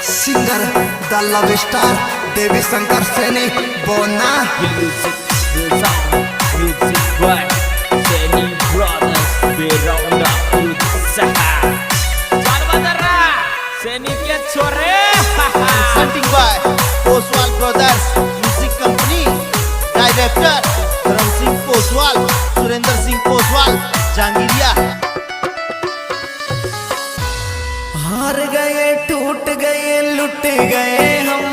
Singer द love star देवी शंकर सैनी बोना music by Saini brothers बेरौना उत्साह जानबदरा सैनी के छोरे presenting by Poswal Brothers Music Company, Director Dharam Singh Poswal, Surendra Singh Poswal, Jangiriya। हार गए टूट गए लुट गए हम,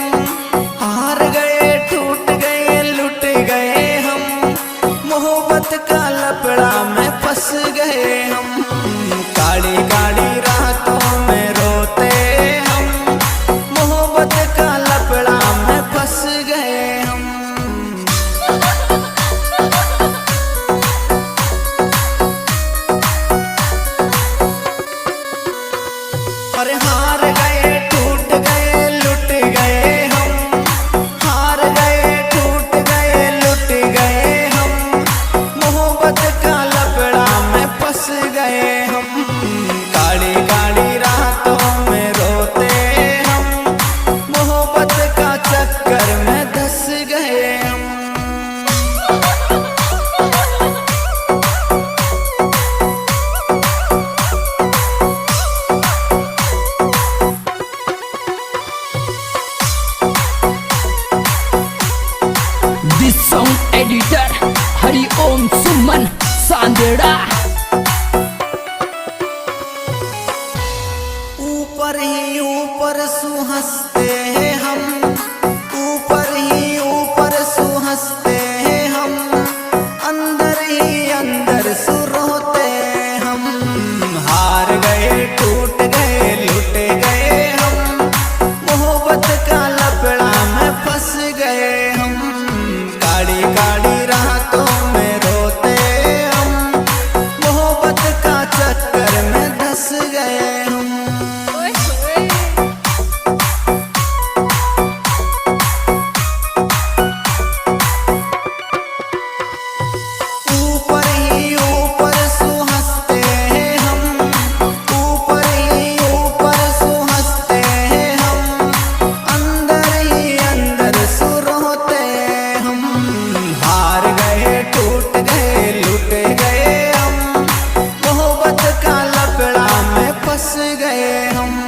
हार गए टूट गए लुट गए हम, मोहब्बत का लपड़ा में फंस गए हम, काली काली रातों में रोते हम, मोहब्बत का लपड़ा में फंस गए हम। अरे हार गए टूट गए लुट गए हम, हार गए टूट गए लुट गए हम, मोहब्बत का लपड़ा में फंस गए हम, काली काली रातों में रोते हम, मोहब्बत का चक्कर में धंस गए हम। दिस सॉन्ग एडिटर हरि ओम सुमन सांदेड़ा। ऊपर ही ऊपर सुहंसते हैं हम, ऊपर ही ऊपर सुहंसते हैं हम, अंदर ही अंदर सुरोते हम, हार गए टूट गए लुट गए हम, मोहब्बत का लपड़ा में फंस गए हम, काली काली रातों में रोते हम, मोहब्बत का चक्कर में धंस गए हम। ऊपर ही ऊपर सुहंसते हैं हम, ऊपर ही ऊपर सुहंसते हैं हम, अंदर ही अंदर सुरोते हम, हार गए टूट गए लुट गए हम, मोहब्बत का लपड़ा में फंस गए हम।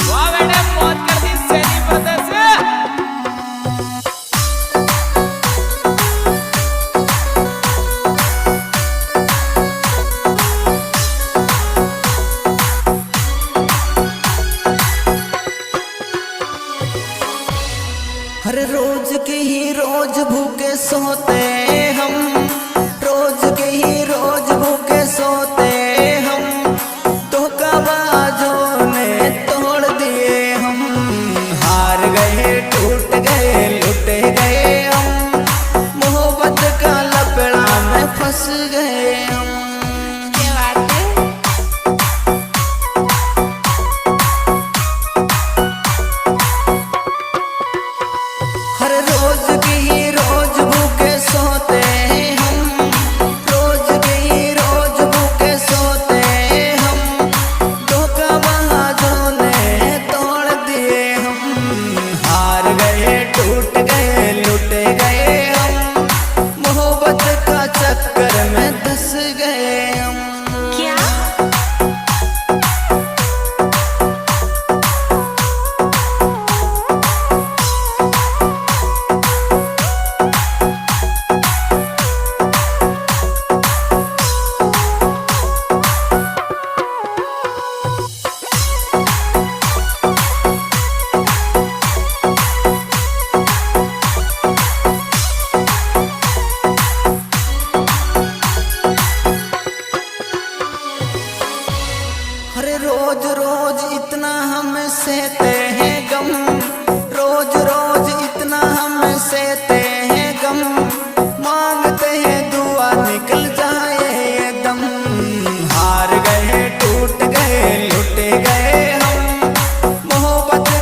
वाह बेटे मौत कर दी सैनी ब्रदर्स। हर रोज के ही रोज भूखे सोते हम, रोज के ही रोज भूखे सोते हम, धोखाबाजों ने तोड़ दिए हम, हार गए टूट गए लुट गए हम, मोहब्बत का लपड़ा में फंस गए हम। हर रोज की ही रोज भूखे सोते हम, रोज की ही रोज भूखे सोते हम, धोखाबाजों ने तोड़ दिए हम, हार गए टूट गए लुट गए हम, मोहब्बत का चक्कर में धंस गए हम। अरे रोज रोज इतना हम सहते हैं गम, रोज रोज इतना हम सहते हैं गम, मांगते हैं दुआ निकल जाए ये दम, हार गए टूट गए लुट गए हम, मोहब्बत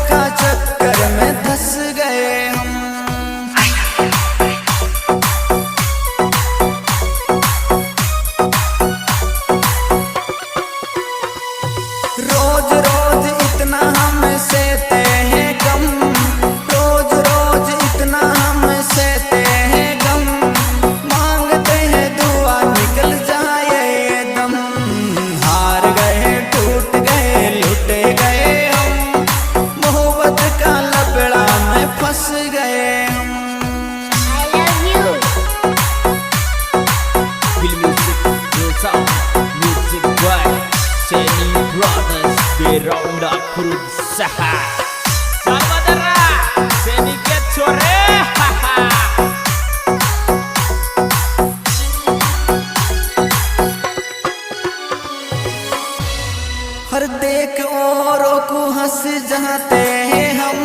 हम,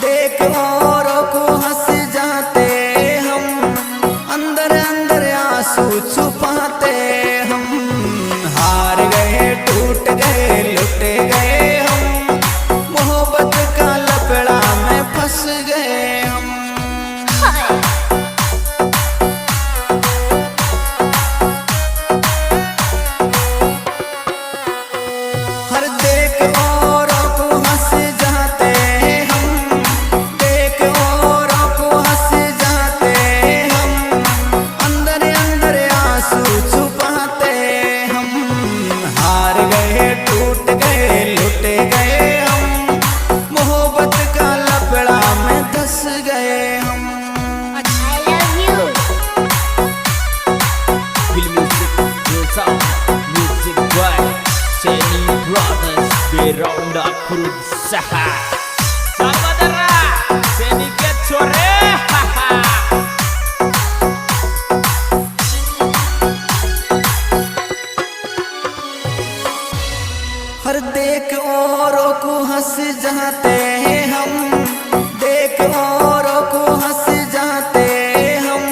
देख औरों को हंस जाते हम, अंदर अंदर आंसू छुपाते हम। हार गए टूट गए लुट गए हम, मोहब्बत का लफड़ा में फंस गए हम। हर देख औरों को हंस जाते हम, देख औरों को हंस जाते हम, अंदर अंदर आंसू छुपाते हम। हार गए टूट गए लुट गए हम, मोहब्बत का लफड़ा में धंस गए हम। Feel music, real sound, music by Seni Brothers Beronda berusaha. Saudara, Seni get sore. हर देख औरों को हंस जाते हम, देख औरों को हंस जाते हम,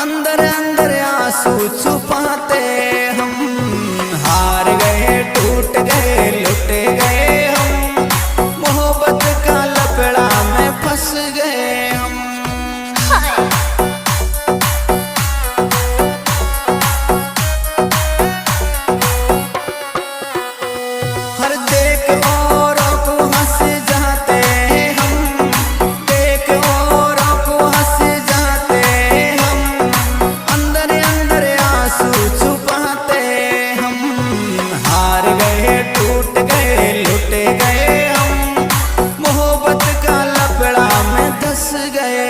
अंदर अंदर आंसू छुपाते हम। हार गए टूट गए लुट गए हम, मोहब्बत का लफड़ा में फंस गए हम। हर देख औरों को हंस जाते हम, देख औरों को हंस जाते हम, अंदर अंदर आंसू छुपाते हम। हार गए टूट गए लुट गए हम, मोहब्बत का लफड़ा में धंस गए